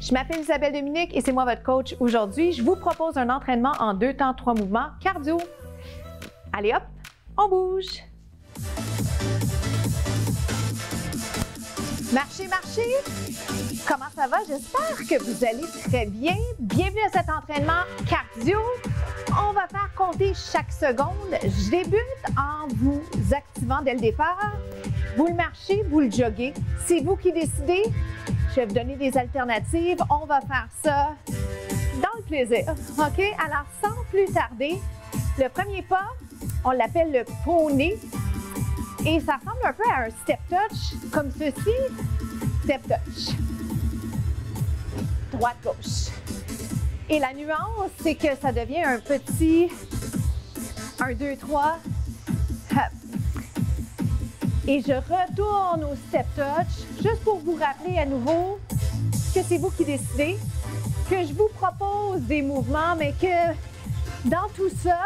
Je m'appelle Isabelle Dominique et c'est moi votre coach aujourd'hui. Je vous propose un entraînement en 2 temps, 3 mouvements cardio. Allez hop, on bouge. Marchez, marchez. Comment ça va? J'espère que vous allez très bien. Bienvenue à cet entraînement cardio. On va faire compter chaque seconde. Je débute en vous activant dès le départ. Vous le marchez, vous le joguez. C'est vous qui décidez. Je vais vous donner des alternatives. On va faire ça dans le plaisir. OK? Alors, sans plus tarder, le premier pas, on l'appelle le poney. Et ça ressemble un peu à un step touch, comme ceci. Step touch. Droite-gauche. Et la nuance, c'est que ça devient un petit 1, 2, 3. Hop. Et je retourne au step touch, juste pour vous rappeler à nouveau que c'est vous qui décidez, que je vous propose des mouvements, mais que dans tout ça,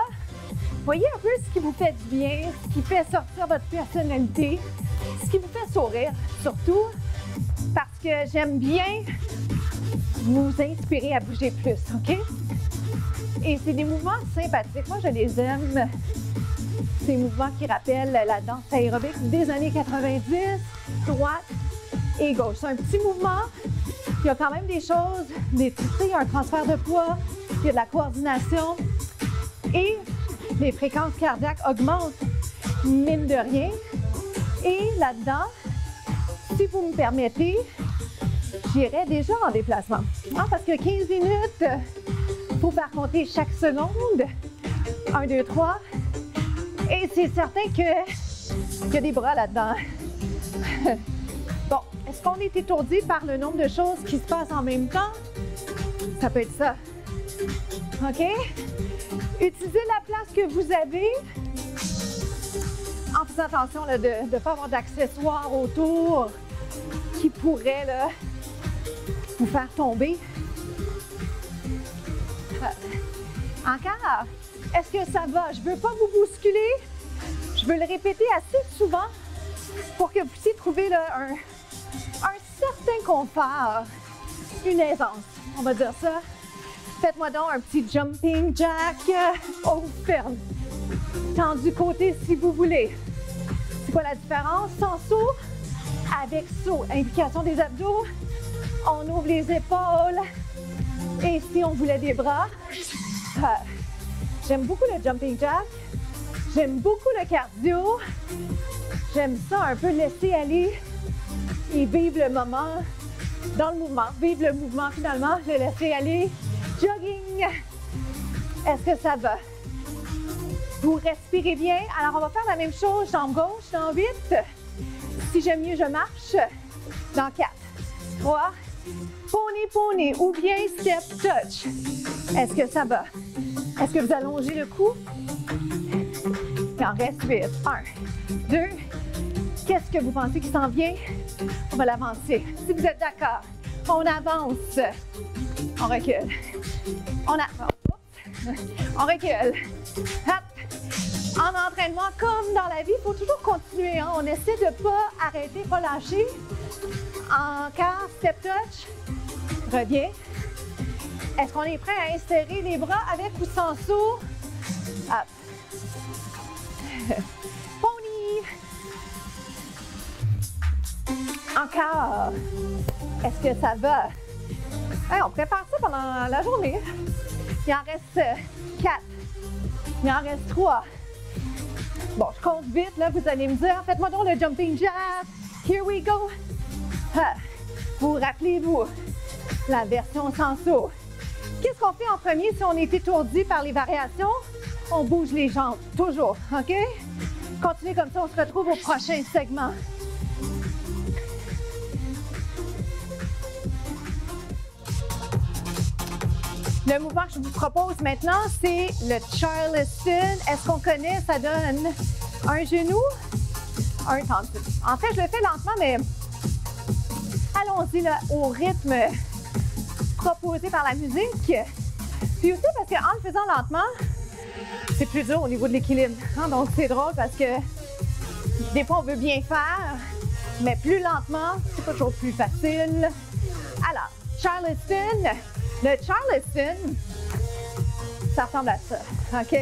voyez un peu ce qui vous fait du bien, ce qui fait sortir votre personnalité, ce qui vous fait sourire, surtout, parce que j'aime bien vous inspirer à bouger plus, OK? Et c'est des mouvements sympathiques. Moi, je les aime. Ces mouvements qui rappellent la danse aérobique des années 90, droite et gauche. C'est un petit mouvement. Il y a quand même des choses, des titrés, un transfert de poids, il y a de la coordination et les fréquences cardiaques augmentent, mine de rien. Et là-dedans, si vous me permettez, j'irai déjà en déplacement. Parce que 15 minutes, il faut faire compter chaque seconde. 1, 2, 3. Et c'est certain qu'il y a des bras là-dedans. Bon, est-ce qu'on est étourdi par le nombre de choses qui se passent en même temps? Ça peut être ça. OK? Utilisez la place que vous avez en faisant attention là, de ne pas avoir d'accessoires autour qui pourraient là, vous faire tomber. Encore. Est-ce que ça va? Je ne veux pas vous bousculer. Je veux le répéter assez souvent pour que vous puissiez trouver là, un certain confort, une aisance, on va dire ça. Faites-moi donc un petit jumping jack au ferme. Tendu côté si vous voulez. C'est quoi la différence? Sans saut, avec saut. Implication des abdos. On ouvre les épaules. Et si on voulait des bras, j'aime beaucoup le jumping jack. J'aime beaucoup le cardio. J'aime ça un peu laisser aller et vivre le moment dans le mouvement. Vivre le mouvement finalement, le laisser aller. Jogging. Est-ce que ça va? Vous respirez bien. Alors, on va faire la même chose, jambe gauche, dans 8. Si j'aime mieux, je marche. Dans 4, 3, poney, poney, ou bien step touch. Est-ce que ça va? Est-ce que vous allongez le cou? Il en reste 8. 1, 2. Qu'est-ce que vous pensez qui s'en vient? On va l'avancer. Si vous êtes d'accord, on avance. On recule. On avance. On recule. Hop. En entraînement, comme dans la vie, il faut toujours continuer. Hein? On essaie de ne pas arrêter, pas lâcher. Encore, step touch. Reviens. Est-ce qu'on est prêt à insérer les bras avec ou sans saut? Hop. Pony. Encore. Est-ce que ça va? Hey, on prépare ça pendant la journée. Il en reste 4. Il en reste 3. Bon, je compte vite, là, vous allez me dire, faites-moi donc le jumping jack. Here we go. Vous rappelez-vous, la version sans saut. Qu'est-ce qu'on fait en premier si on est étourdi par les variations? On bouge les jambes, toujours, OK? Continuez comme ça, on se retrouve au prochain segment. Le mouvement que je vous propose maintenant, c'est le Charleston. Est-ce qu'on connaît? Ça donne un genou, un tendu. En fait, je le fais lentement, mais allons-y là, au rythme proposé par la musique. Puis aussi parce qu'en le faisant lentement, c'est plus dur au niveau de l'équilibre. Hein? Donc, c'est drôle parce que des fois, on veut bien faire, mais plus lentement, c'est pas toujours plus facile. Alors, Charleston. Le Charleston, ça ressemble à ça, OK?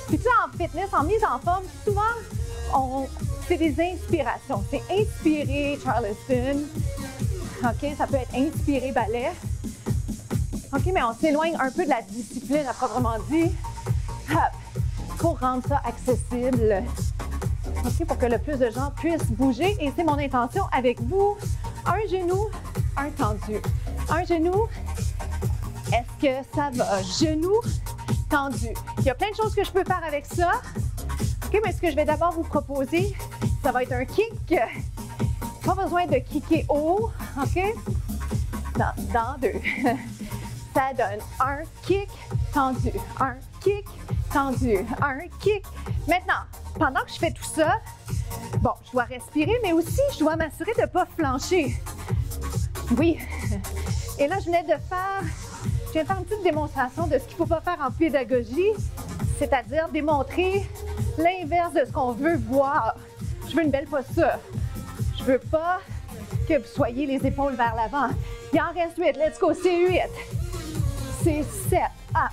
Puis tu sais, en fitness, en mise en forme, souvent, c'est des inspirations. C'est inspiré Charleston, OK? Ça peut être inspiré ballet. OK, mais on s'éloigne un peu de la discipline à proprement dit. Hop, pour rendre ça accessible. OK, pour que le plus de gens puissent bouger. Et c'est mon intention avec vous. Un genou, un tendu. Un genou, est-ce que ça va? Genou, tendu. Il y a plein de choses que je peux faire avec ça. OK, mais ce que je vais d'abord vous proposer, ça va être un kick. Pas besoin de kicker haut, OK? Dans deux. Ça donne un kick tendu, un kick tendu, un kick. Maintenant, pendant que je fais tout ça, bon, je dois respirer, mais aussi je dois m'assurer de ne pas flancher. Oui. Et là, je viens de faire une petite démonstration de ce qu'il ne faut pas faire en pédagogie, c'est-à-dire démontrer l'inverse de ce qu'on veut voir. Je veux une belle posture. Je veux pas que vous soyez les épaules vers l'avant. Il en reste 8. Let's go. C'est 8. C'est 7. Ah.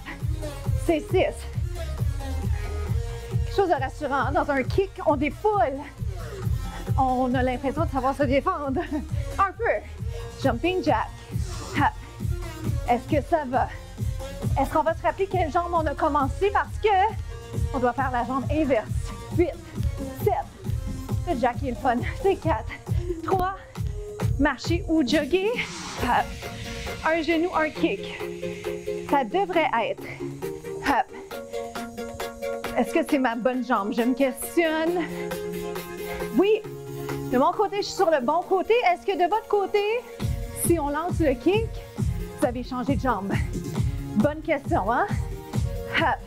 C'est 6. Quelque chose de rassurant. Dans un kick, on défoule. On a l'impression de savoir se défendre. Un peu. Jumping jack. Ah. Est-ce que ça va? Est-ce qu'on va se rappeler quelle jambe on a commencé parce que on doit faire la jambe inverse. 8, 7. Le jack est le fun. C'est 4, 3. Marcher ou jogger. Hop. Un genou, un kick. Ça devrait être. Hop. Est-ce que c'est ma bonne jambe? Je me questionne. Oui. De mon côté, je suis sur le bon côté. Est-ce que de votre côté, si on lance le kick, vous avez changé de jambe? Bonne question, hein? Hop.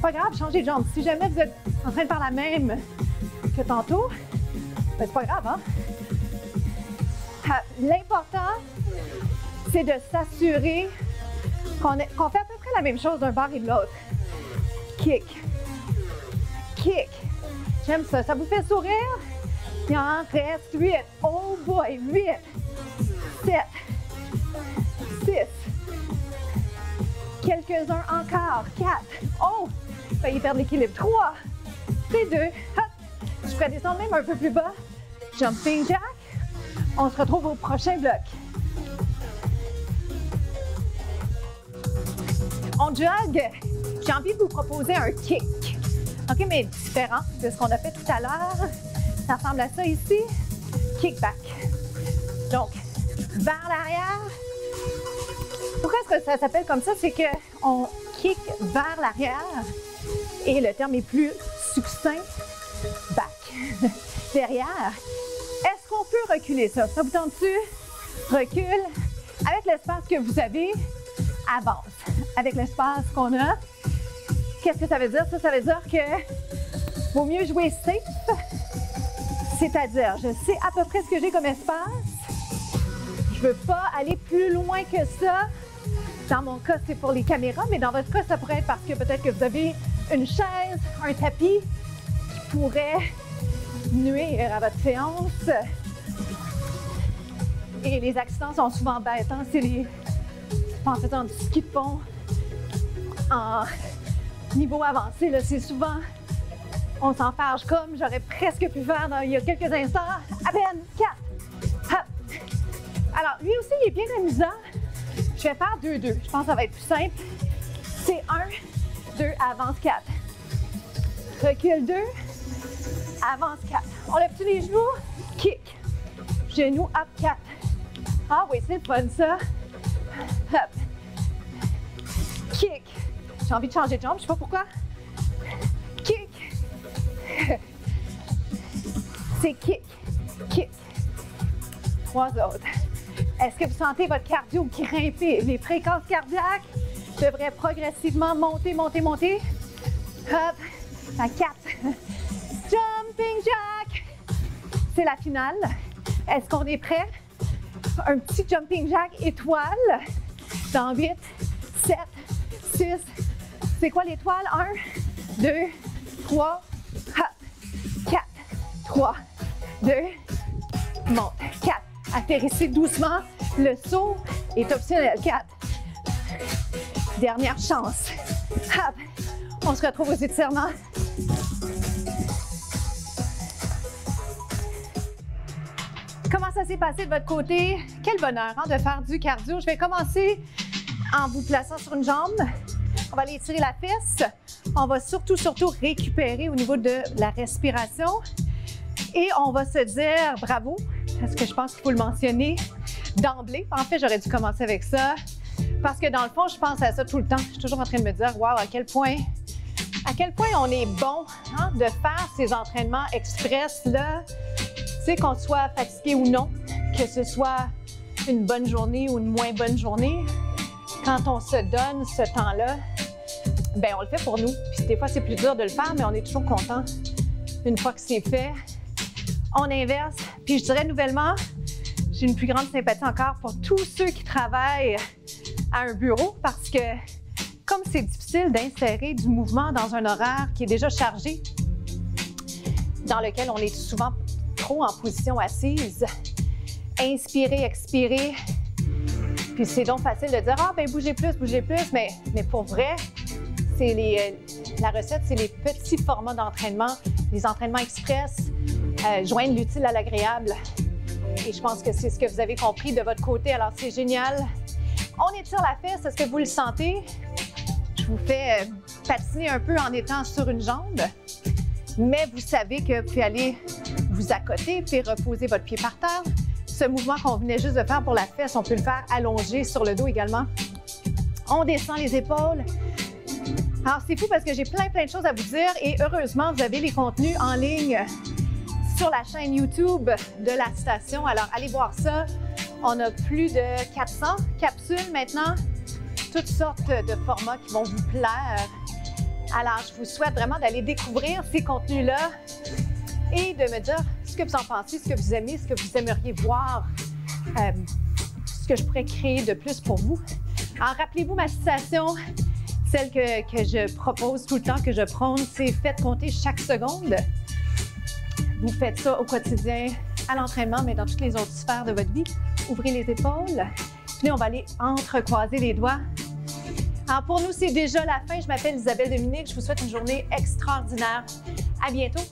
Pas grave, changez de jambe. Si jamais vous êtes en train de faire la même que tantôt, ben c'est pas grave, hein? L'important, c'est de s'assurer qu'on fait à peu près la même chose d'un bord et de l'autre. Kick. Kick. J'aime ça. Ça vous fait sourire? Il en reste 8. Oh boy, 8. 7. 6. Quelques-uns encore. 4. Oh! Failli perdre l'équilibre. 3. C'est 2. Hop. Je ferai descendre même un peu plus bas. Jumping jack. On se retrouve au prochain bloc. On jog. J'ai envie de vous proposer un kick. OK, mais différent de ce qu'on a fait tout à l'heure. Ça ressemble à ça ici. Kick back. Donc, vers l'arrière. Pourquoi est-ce que ça s'appelle comme ça? C'est qu'on kick vers l'arrière. Et le terme est plus succinct. Back. Derrière. Est-ce qu'on peut reculer ça? Ça vous tente-tu? Recule. Avec l'espace que vous avez, avance. Avec l'espace qu'on a. Qu'est-ce que ça veut dire? Ça veut dire que vaut mieux jouer safe. C'est-à-dire, je sais à peu près ce que j'ai comme espace. Je ne veux pas aller plus loin que ça. Dans mon cas, c'est pour les caméras, mais dans votre cas, ça pourrait être parce que peut-être que vous avez une chaise, un tapis qui pourrait nuire à votre séance. Et les accidents sont souvent bêtes. Hein? C'est en faisant du ski de fond en niveau avancé, c'est souvent on s'enfarge comme j'aurais presque pu faire il y a quelques instants. À peine 4. Hop. Alors, lui aussi, il est bien amusant. Je vais faire 2-2. Je pense que ça va être plus simple. C'est 1, 2, avance 4. Recule 2, avance 4. On lève-tu les genoux? Kick. Genoux up 4. Ah oui, c'est fun ça. Hop. Kick. J'ai envie de changer de jambe, je sais pas pourquoi. Kick. C'est kick. Kick. 3 autres. Est-ce que vous sentez votre cardio grimper? Les fréquences cardiaques devraient progressivement monter, monter, monter. Hop. À 4. Jumping jack. C'est la finale. Est-ce qu'on est prêt? Un petit jumping jack étoile. Dans 8, 7, 6. C'est quoi l'étoile? 1, 2, 3, 4, 3, 2, monte, 4. Atterrissez doucement le saut est optionnel. 4. Dernière chance. Hop. On se retrouve aux étirements. Comment ça s'est passé de votre côté? Quel bonheur de faire du cardio. Je vais commencer en vous plaçant sur une jambe. On va aller étirer la fesse. On va surtout récupérer au niveau de la respiration. Et on va se dire bravo, parce que je pense qu'il faut le mentionner d'emblée. En fait, j'aurais dû commencer avec ça, parce que dans le fond, je pense à ça tout le temps. Je suis toujours en train de me dire, wow, à quel point on est bon de faire ces entraînements express-là, tu sais, qu'on soit fatigué ou non, que ce soit une bonne journée ou une moins bonne journée. Quand on se donne ce temps-là, ben on le fait pour nous. Puis des fois, c'est plus dur de le faire, mais on est toujours content. Une fois que c'est fait, on inverse. Puis je dirais nouvellement, j'ai une plus grande sympathie encore pour tous ceux qui travaillent à un bureau parce que comme c'est difficile d'insérer du mouvement dans un horaire qui est déjà chargé, dans lequel on est souvent trop en position assise, inspirer, expirer, puis c'est donc facile de dire « Ah, ben bougez plus, mais pour vrai, la recette, c'est les petits formats d'entraînement, les entraînements express, joindre l'utile à l'agréable. Et je pense que c'est ce que vous avez compris de votre côté, alors c'est génial. On étire la fesse, est-ce que vous le sentez? Je vous fais patiner un peu en étant sur une jambe, mais vous savez que vous pouvez aller vous accoter puis reposer votre pied par terre. Ce mouvement qu'on venait juste de faire pour la fesse, on peut le faire allongé sur le dos également. On descend les épaules. Alors, c'est fou parce que j'ai plein de choses à vous dire et heureusement, vous avez les contenus en ligne sur la chaîne YouTube de la station. Alors, allez voir ça. On a plus de 400 capsules maintenant, toutes sortes de formats qui vont vous plaire. Alors, je vous souhaite vraiment d'aller découvrir ces contenus-là et de me dire ce que vous en pensez, ce que vous aimez, ce que vous aimeriez voir, ce que je pourrais créer de plus pour vous. Alors, rappelez-vous ma citation, celle que je propose tout le temps, que je prône, c'est « Faites compter chaque seconde ». Vous faites ça au quotidien, à l'entraînement, mais dans toutes les autres sphères de votre vie. Ouvrez les épaules. Puis on va aller entrecroiser les doigts. Alors, pour nous, c'est déjà la fin. Je m'appelle Isabelle Dominique. Je vous souhaite une journée extraordinaire. À bientôt.